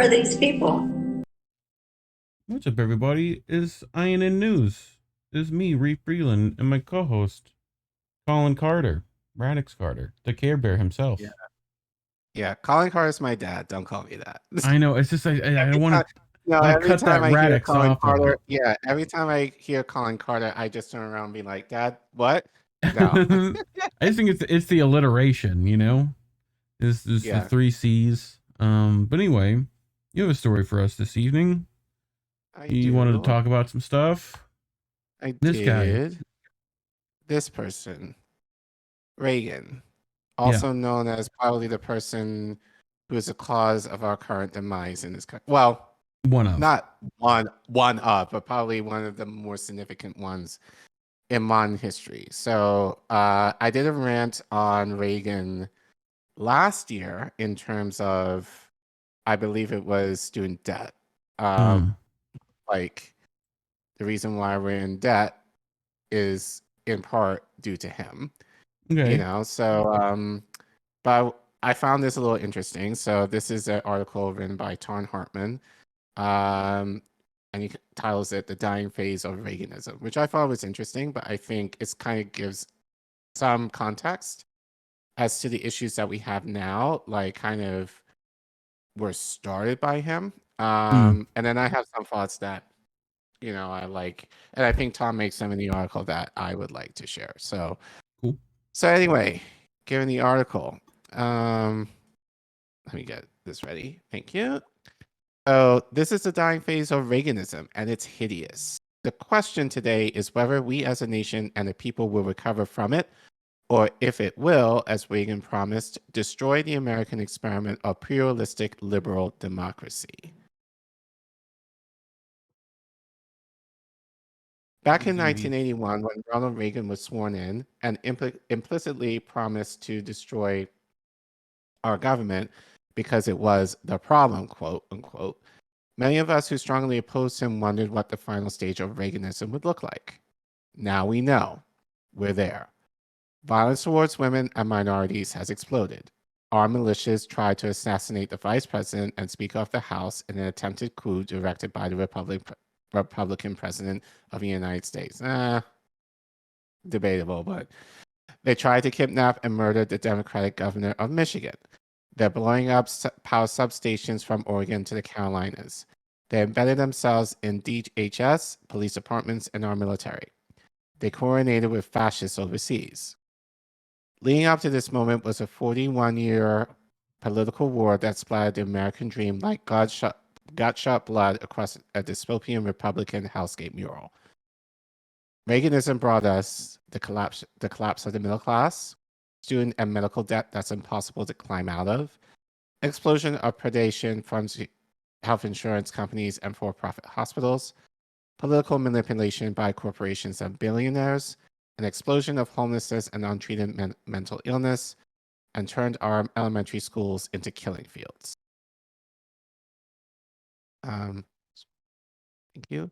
are these people? What's up, everybody? It's Iron and News. It's me, Reef Breland, and my co-host, Collin Carter, Radix-Carter, the Care Bear Yeah, himself. yeah. Collin Carter is my dad. Don't call me that. I know. It's just I Every want time, to. no, I every cut time that I hear Radix Collin off of Carter, it. yeah, every time I hear Collin Carter, I just turn around and be like, Dad, what? No. I just think it's the alliteration, you know. It's the Yeah, three C's. But anyway, you have a story for us this evening. I You wanted to do. talk about some stuff. I This guy, did. This person, Reagan, yeah, also known as probably the person who is the cause of our current demise in this country. Well, one of. not one of, but probably one of the more significant ones in modern history. So I did a rant on Reagan last year in terms of, I believe it was student debt. Um, Mm, like the reason why we're in debt is in part due to him, okay. but I found this a little interesting. So this is an article written by Thom Hartmann. And he titles it "The Dying Phase of Reaganism," which I thought was interesting, but I think it's kind of gives some context as to the issues that we have now, like kind of were started by him. Mm, And then I have some thoughts that, I like, and I think Tom makes some in the article that I would like to share. So, cool. so anyway, given the article, let me get this ready. Thank you. So this is the dying phase of Reaganism, and it's hideous. The question today is whether we as a nation and the people will recover from it, or if it will, as Reagan promised, destroy the American experiment of pluralistic liberal democracy. Back It's in gonna be 1981, when Ronald Reagan was sworn in and implicitly promised to destroy our government because it was the problem, quote unquote, many of us who strongly opposed him wondered what the final stage of Reaganism would look like. Now we know. We're there. Violence towards women and minorities has exploded. Armed militias tried to assassinate the vice president and Speaker of the House in an attempted coup directed by the Republican president of the United States. Debatable, but they tried to kidnap and murder the Democratic governor of Michigan. They're blowing up power substations from Oregon to the Carolinas. They embedded themselves in DHS, police departments, and our military. They coordinated with fascists overseas. Leading up to this moment was a 41-year political war that splattered the American dream like gut-shot blood across a dystopian Republican hellscape mural. Reaganism brought us the collapse of the middle class, student and medical debt that's impossible to climb out of, explosion of predation from health insurance companies and for-profit hospitals, political manipulation by corporations and billionaires, an explosion of homelessness and untreated mental illness, and turned our elementary schools into killing fields. Thank you.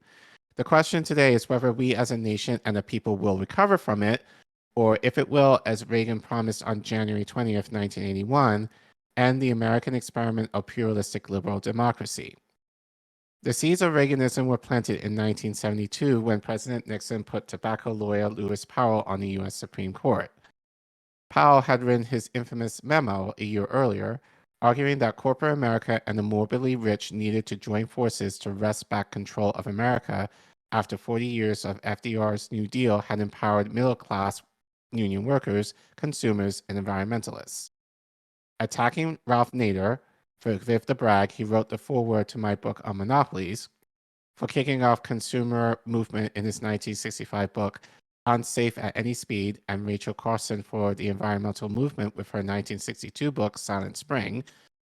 The question today is whether we as a nation and the people will recover from it, or if it will, as Reagan promised on January 20th, 1981, end the American experiment of pluralistic liberal democracy. The seeds of Reaganism were planted in 1972 when President Nixon put tobacco lawyer Lewis Powell on the U.S. Supreme Court. Powell had written his infamous memo a year earlier, arguing that corporate America and the morbidly rich needed to join forces to wrest back control of America after 40 years of FDR's New Deal had empowered middle-class union workers, consumers, and environmentalists. Attacking Ralph Nader, forgive the brag, he wrote the foreword to my book on monopolies, for kicking off consumer movement in his 1965 book, Unsafe at Any Speed, and Rachel Carson for the environmental movement with her 1962 book, Silent Spring,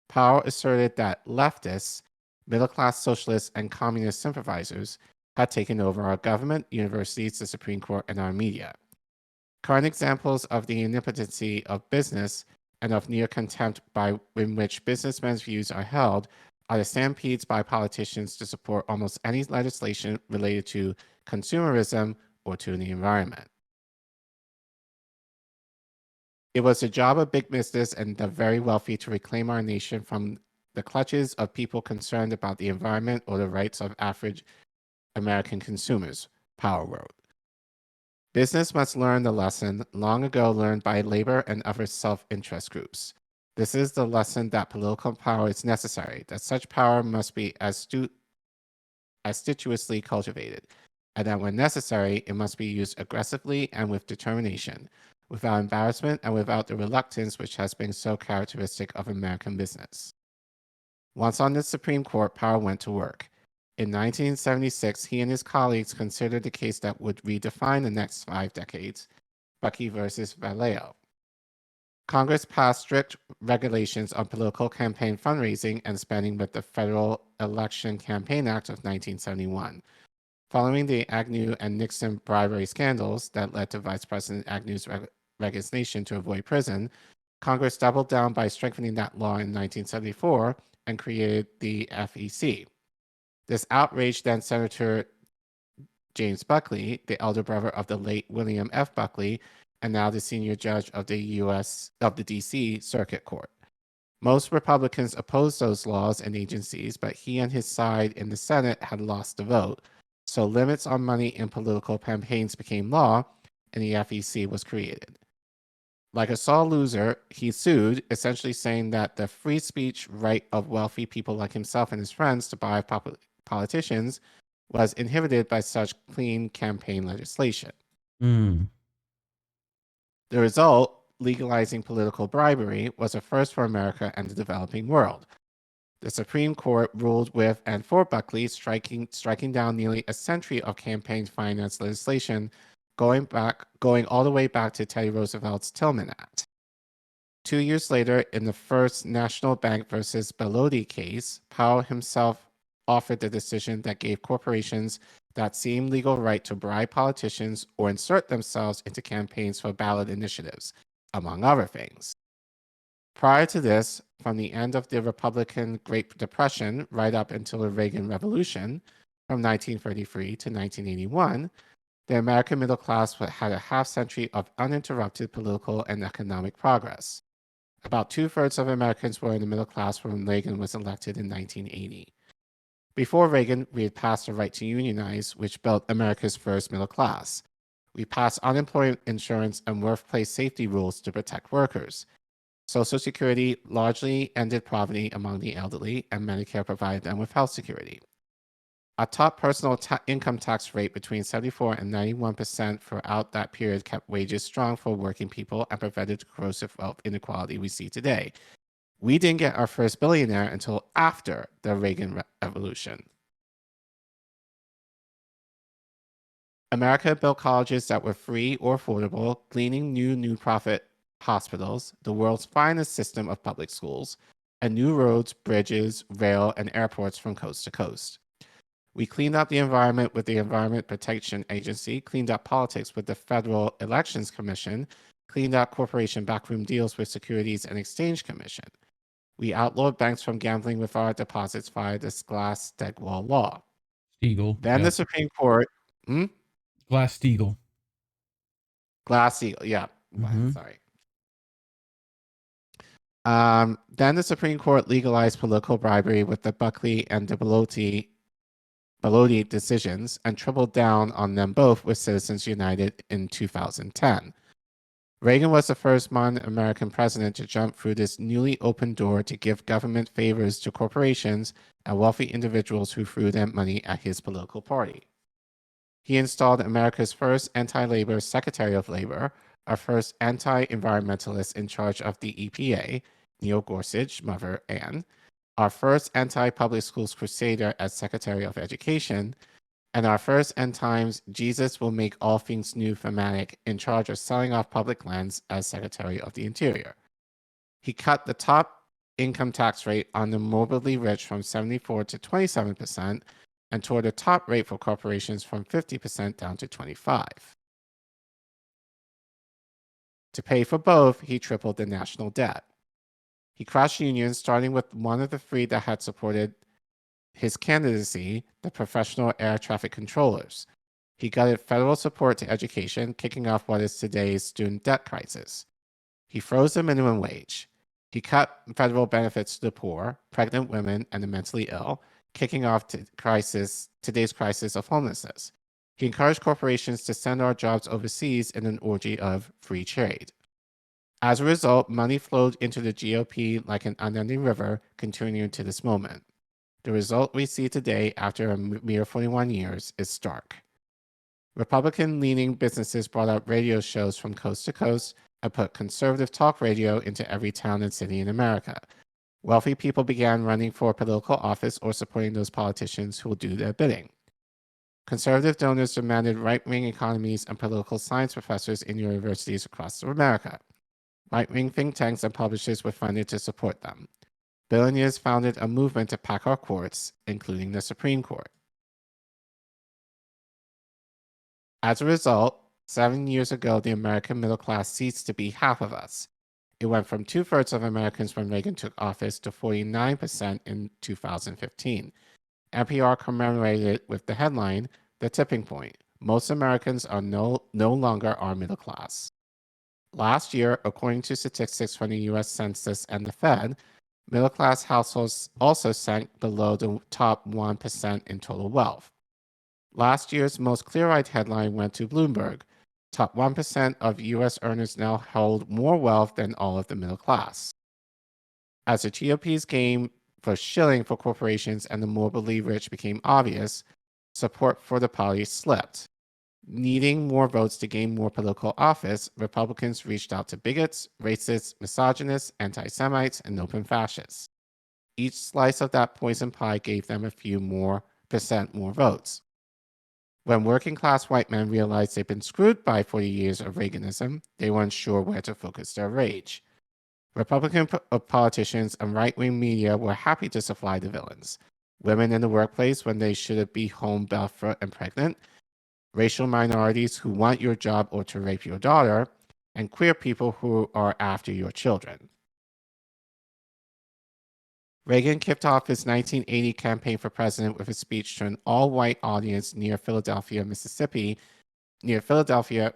Powell asserted that leftists, middle-class socialists, and communist sympathizers had taken over our government, universities, the Supreme Court, and our media. Current examples of the inimpotency of business and of near contempt in which businessmen's views are held are the stampedes by politicians to support almost any legislation related to consumerism or to the environment. It was the job of big business and the very wealthy to reclaim our nation from the clutches of people concerned about the environment or the rights of average American consumers, Power wrote. Business must learn the lesson long ago learned by labor and other self-interest groups. This is the lesson that political power is necessary, that such power must be assiduously cultivated, and that when necessary, it must be used aggressively and with determination, without embarrassment and without the reluctance which has been so characteristic of American business. Once on the Supreme Court, Power went to work. In 1976, he and his colleagues considered a case that would redefine the next 5 decades, Bucky versus Vallejo. Congress passed strict regulations on political campaign fundraising and spending with the Federal Election Campaign Act of 1971. Following the Agnew and Nixon bribery scandals that led to Vice President Agnew's resignation to avoid prison, Congress doubled down by strengthening that law in 1974 and created the FEC. This outraged then Senator James Buckley, the elder brother of the late William F. Buckley, and now the senior judge of the DC Circuit Court. Most Republicans opposed those laws and agencies, but he and his side in the Senate had lost the vote, so limits on money in political campaigns became law, and the FEC was created. Like a sore loser, he sued, essentially saying that the free speech right of wealthy people like himself and his friends to buy politicians was inhibited by such clean campaign legislation. Mm. The result, legalizing political bribery, was a first for America and the developing world. The Supreme Court ruled with and for Buckley, striking down nearly a century of campaign finance legislation, going all the way back to Teddy Roosevelt's Tillman Act. 2 years later, in the first National Bank versus Bellotti case, Powell himself offered the decision that gave corporations that same legal right to bribe politicians or insert themselves into campaigns for ballot initiatives, among other things. Prior to this, from the end of the Republican Great Depression right up until the Reagan Revolution, from 1933 to 1981, the American middle class had a half-century of uninterrupted political and economic progress. About 2/3 of Americans were in the middle class when Reagan was elected in 1980. Before Reagan, we had passed the right to unionize, which built America's first middle class. We passed unemployment insurance and workplace safety rules to protect workers. Social Security largely ended poverty among the elderly, and Medicare provided them with health security. A top personal income tax rate between 74 and 91% throughout that period kept wages strong for working people and prevented the corrosive wealth inequality we see today. We didn't get our first billionaire until after the Reagan Revolution. America built colleges that were free or affordable, gleaning new profit hospitals, the world's finest system of public schools, and new roads, bridges, rail, and airports from coast to coast. We cleaned up the environment with the Environment Protection Agency, cleaned up politics with the Federal Elections Commission, cleaned up corporation backroom deals with Securities and Exchange Commission. We outlawed banks from gambling with our deposits via the Glass-Steagall law. Steagall. Then the Supreme Court... Glass-Steagall. Glass-Steagall, yeah. Mm-hmm. Sorry. Then the Supreme Court legalized political bribery with the Buckley and the Bellotti decisions and tripled down on them both with Citizens United in 2010. Reagan was the first modern American president to jump through this newly opened door to give government favors to corporations and wealthy individuals who threw them money at his political party. He installed America's first anti-labor Secretary of Labor, our first anti-environmentalist in charge of the EPA, Neil Gorsuch, Mother Ann, our first anti-public schools crusader as Secretary of Education, and our first end times Jesus will make all things new fanatic in charge of selling off public lands as Secretary of the Interior. He cut the top income tax rate on the morbidly rich from 74 to 27% and tore the top rate for corporations from 50% down to 25%. To pay for both, he tripled the national debt. He crushed unions, starting with one of the three that had supported his candidacy, the professional air traffic controllers. He gutted federal support to education, kicking off what is today's student debt crisis. He froze the minimum wage. He cut federal benefits to the poor, pregnant women, and the mentally ill, kicking off today's crisis of homelessness. He encouraged corporations to send our jobs overseas in an orgy of free trade. As a result, money flowed into the GOP like an unending river, continuing to this moment. The result we see today, after a mere 41 years, is stark. Republican-leaning businesses brought up radio shows from coast to coast and put conservative talk radio into every town and city in America. Wealthy people began running for political office or supporting those politicians who will do their bidding. Conservative donors demanded right-wing economies and political science professors in universities across America. Right-wing think tanks and publishers were funded to support them. Billionaires founded a movement to pack our courts, including the Supreme Court. As a result, 7 years ago, the American middle class ceased to be half of us. It went from 2/3 of Americans when Reagan took office to 49% in 2015. NPR commemorated it with the headline, "The Tipping Point. Most Americans are no longer our middle class." Last year, according to statistics from the US Census and the Fed, middle class households also sank below the top 1% in total wealth. Last year's most clear-eyed headline went to Bloomberg. Top 1% of US earners now hold more wealth than all of the middle class. As the GOP's game for shilling for corporations and the morbidly rich became obvious, support for the party slipped. Needing more votes to gain more political office, Republicans reached out to bigots, racists, misogynists, anti-Semites, and open fascists. Each slice of that poison pie gave them a few more percent more votes. When working-class white men realized they'd been screwed by 40 years of Reaganism, they weren't sure where to focus their rage. Republican politicians and right-wing media were happy to supply the villains. Women in the workplace when they should be home barefoot and pregnant, racial minorities who want your job or to rape your daughter, and queer people who are after your children. Reagan kicked off his 1980 campaign for president with a speech to an all-white audience near Philadelphia, Mississippi, Mississippi,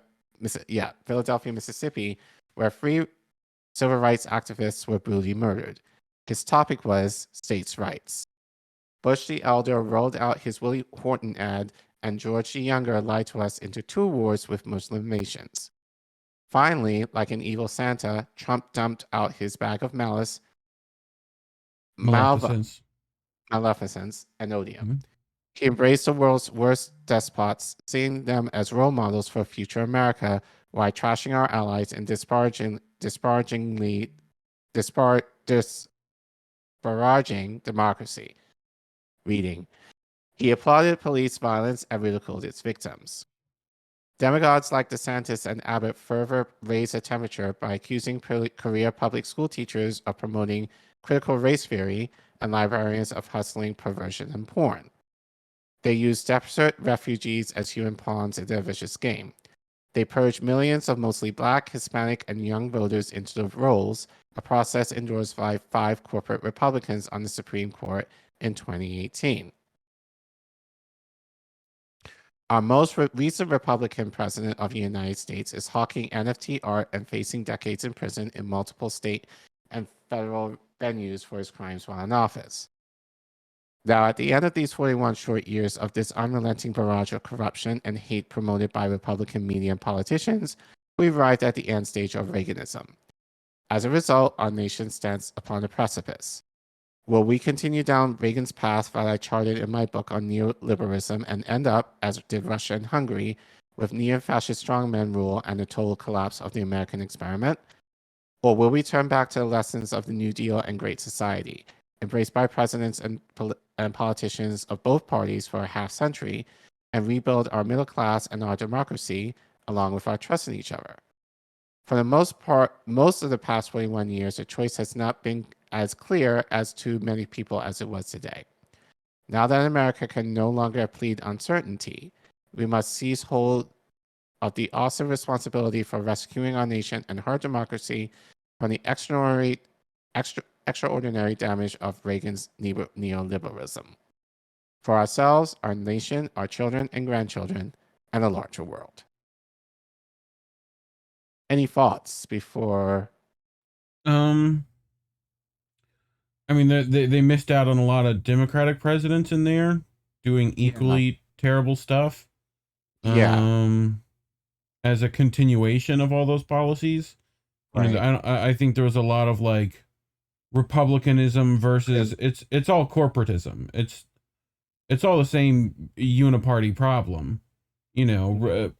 where free civil rights activists were brutally murdered. His topic was states' rights. Bush the Elder rolled out his Willie Horton ad, and George the Younger lied to us into 2 wars with Muslim nations. Finally, like an evil Santa, Trump dumped out his bag of maleficence, and odium. Mm-hmm. He embraced the world's worst despots, seeing them as role models for future America, while trashing our allies and disparaging democracy. Reading. He applauded police violence and ridiculed its victims. Demagogues like DeSantis and Abbott further raised the temperature by accusing career public school teachers of promoting critical race theory and librarians of hustling perversion and porn. They used desperate refugees as human pawns in their vicious game. They purged millions of mostly Black, Hispanic, and young voters into the rolls, a process endorsed by 5 corporate Republicans on the Supreme Court in 2018. Our most recent Republican president of the United States is hawking NFT art and facing decades in prison in multiple state and federal venues for his crimes while in office. Now, at the end of these 41 short years of this unrelenting barrage of corruption and hate promoted by Republican media and politicians, we've arrived at the end stage of Reaganism. As a result, our nation stands upon a precipice. Will we continue down Reagan's path that I charted in my book on neoliberalism and end up, as did Russia and Hungary, with neo-fascist strongman rule and the total collapse of the American experiment? Or will we turn back to the lessons of the New Deal and Great Society, embraced by presidents and politicians of both parties for a half-century, and rebuild our middle class and our democracy, along with our trust in each other? For the most part, most of the past 41 years, the choice has not been as clear as to many people as it was today. Now that America can no longer plead uncertainty, we must seize hold of the awesome responsibility for rescuing our nation and her democracy from the extraordinary damage of Reagan's neoliberalism. For ourselves, our nation, our children and grandchildren, and a larger world. Any thoughts before? I mean, they missed out on a lot of Democratic presidents in there doing Yeah. equally terrible stuff. Yeah. Um, as a continuation of all those policies, you know, Right. I think there was a lot of like republicanism versus it's all corporatism. It's all the same uniparty problem, you know.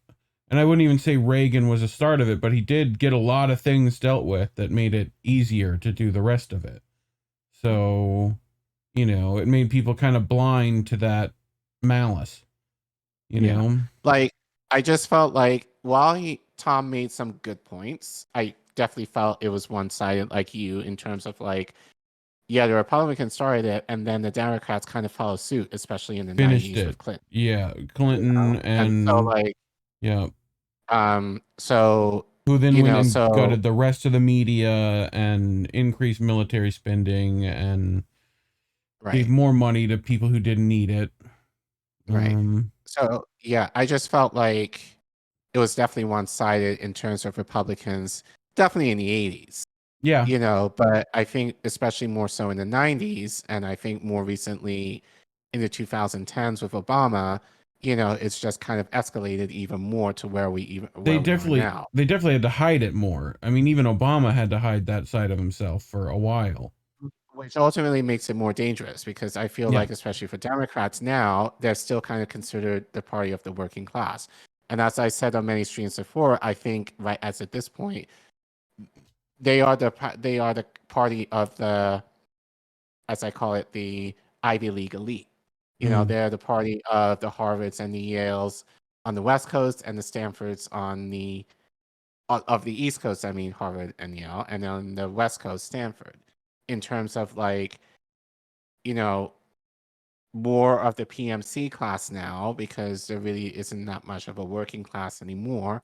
And I wouldn't even say Reagan was a start of it, but he did get a lot of things dealt with that made it easier to do the rest of it. So, you know, it made people kind of blind to that malice, you Yeah. know. Like I just felt like while Tom made some good points, I definitely felt it was one-sided like you in terms of like, yeah, the Republicans started it and then the Democrats kind of followed suit, especially in the Finished 90s it. with Clinton, Yeah, you know? Clinton And so and like yeah, so who then you went know, and so gutted the rest of the media and increased military spending and gave right. more money to people who didn't need it. Right. Um, So yeah, I just felt like it was definitely one-sided in terms of Republicans, definitely in the 80s, yeah, you know, but I think especially more so in the 90s, and I think more recently in the 2010s with Obama, you know, it's just kind of escalated even more to where we are now. they definitely had to hide it more. I mean, even Obama had to hide that side of himself for a while. Which ultimately makes it more dangerous because I feel Yeah, like, especially for Democrats now, they're still kind of considered the party of the working class. And as I said on many streams before, I think right as at this point, they are the party of the, as I call it, the Ivy League elite. You know, mm. they're the party of the Harvards and the Yales on the West Coast and the Stanfords on the of the East Coast. I mean, Harvard and Yale, and on the West Coast, Stanford. In terms of like, you know, more of the PMC class now because there really isn't that much of a working class anymore.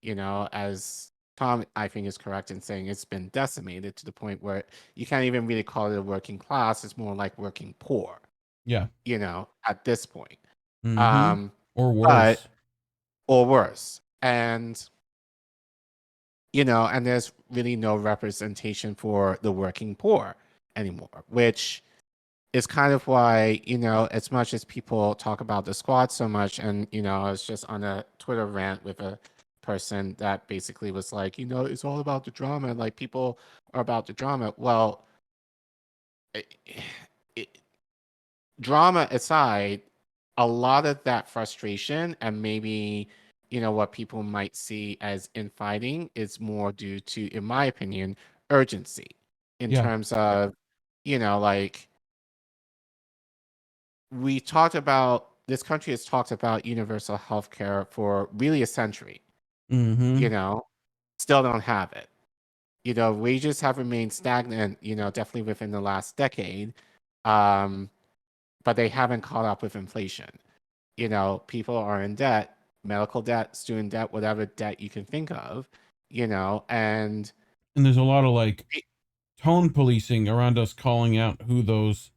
You know, as Tom, I think, is correct in saying it's been decimated to the point where you can't even really call it a working class. It's more like working poor, Yeah, you know, at this point. mm-hmm. Um, Or but, worse. or worse. And, you know, and there's really no representation for the working poor anymore, which is kind of why, you know, as much as people talk about the squad so much, and, you know, I was just on a Twitter rant with a person that basically was like, you know, it's all about the drama. Like, people are about the drama. Well, it, it, drama aside, a lot of that frustration and maybe, you know, what people might see as infighting is more due to, in my opinion, urgency in Yeah, terms of, you know, like, we talked about this country has talked about universal health care for really a century, you mm-hmm. know, still don't have it. You know, wages have remained stagnant, you know, definitely within the last decade, um, but they haven't caught up with inflation. You know, people are in debt, medical debt, student debt, whatever debt you can think of, you know, and And there's a lot of like tone policing around us calling out who those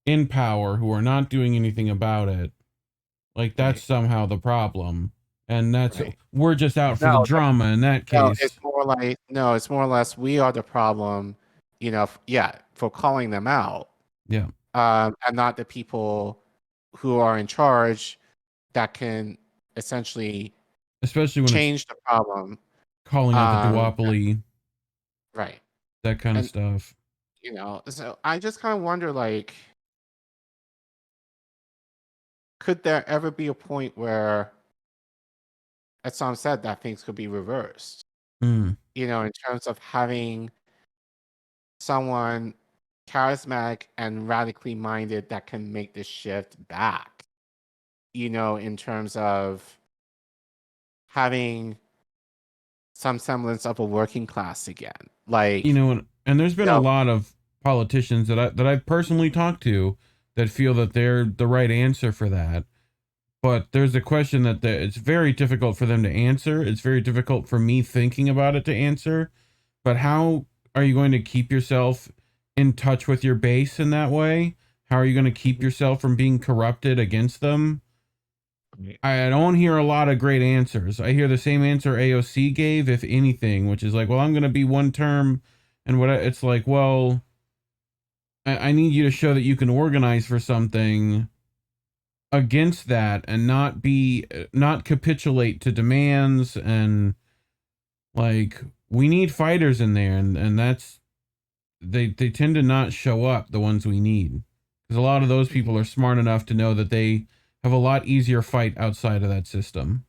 in power who are not doing anything about it. Like that's right, somehow the problem. And that's right. we're just out for the No, drama in that no, it's case. more like, no, it's more or less we are the problem, you know, yeah, for calling them out, Yeah. and not the people who are in charge that can essentially Especially when it's change the problem. calling out the Um, duopoly, right. that kind of And, stuff. you know, so I just kind of wonder, like, could there ever be a point where, as some said, that things could be reversed? Mm. You know, in terms of having someone charismatic and radically minded that can make this shift back, you know, in terms of having some semblance of a working class again. You Like, know, and there's you been a know, lot of politicians that I've personally talked to that feel that they're the right answer for that. But there's a question that it's very difficult for them to answer. It's very difficult for me thinking about it to answer. But how are you going to keep yourself in touch with your base in that way? How are you going to keep yourself from being corrupted against them? I don't hear a lot of great answers. I hear the same answer AOC gave, if anything, which is like, well, I'm going to be one term. And what it's like, well, I need you to show that you can organize for something against that and not capitulate to demands. And like, we need fighters in there, and that's they tend to not show up, the ones we need, because a lot of those Mhm. people are smart enough to know that they have a lot easier fight outside of that system,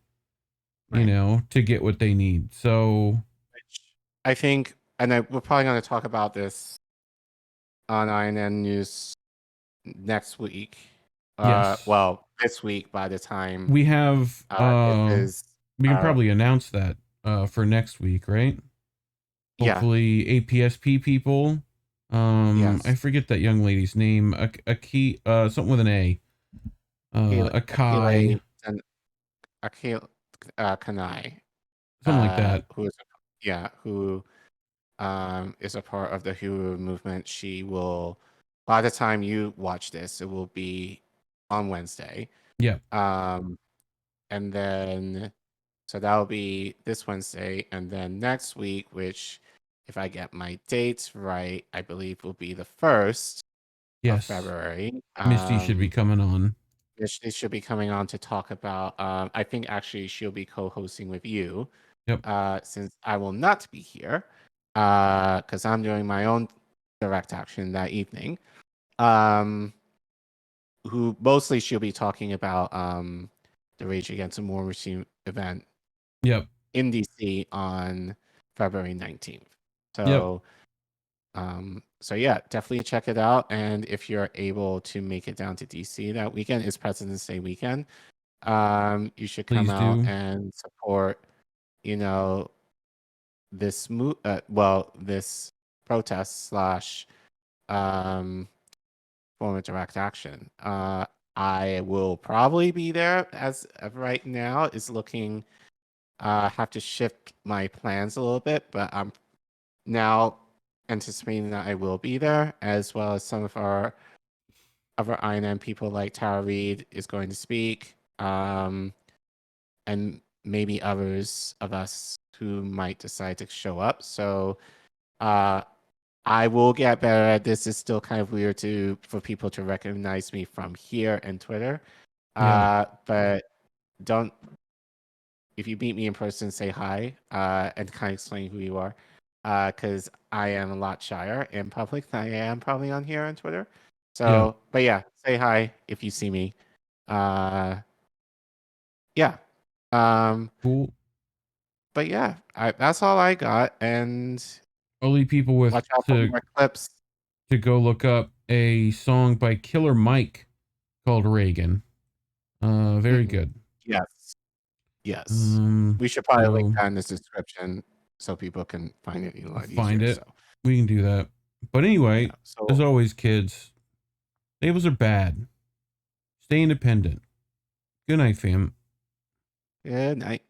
Right. to get what they need. So Which I think, and we're probably going to talk about this on INN News next week. yes, Well, this week by the time we have this is, we can uh, probably announce that for next week, right? yeah, Hopefully APSP people. I yes, forget that young lady's name. A key, something with an A. A Kai, Akile and Akile Kanai, something like that. who is, yeah, who is a part of the Hero movement. She will, by the time you watch this, it will be on Wednesday. Yeah. Um, and then, so that'll be this Wednesday. And then next week, which, if I get my dates right, I believe will be the 1st of Yes. February. Misty should be coming on. She should be coming on to talk about, I think actually she'll be co-hosting with you, Yep. since I will not be here, because I'm doing my own direct action that evening. Who mostly she'll be talking about the Rage Against the War Machine event Yep. in DC on February 19th. Yep. So yeah, definitely check it out. And if you're able to make it down to DC that weekend, is President's Day weekend, you should come Please out do. and support, you know, this protest slash um form of direct action. I will probably be there as of right now. It's looking have to shift my plans a little bit, but I'm now anticipating that I will be there, as well as some of our other INM people like Tara Reid is going to speak, and maybe others of us who might decide to show up. So uh, I will get better at this. It's still kind of weird for people to recognize me from here and Twitter. Yeah. But don't if you meet me in person, say hi, and kind of explain who you are. Because I am a lot shyer in public than I am probably on here on Twitter. Yeah. So, but yeah, say hi if you see me. Uh, yeah. Um, Cool. but yeah, that's all I got. And Only people with watch out for more clips. to go look up a song by Killer Mike called Reagan. Very Mhm. good. Yes. Yes. We should probably link So that in the description so people can find it a lot find easier. it. So, We can do that. But yeah. anyway, as So, always, kids, labels are bad. Stay independent. Good night, fam. good night.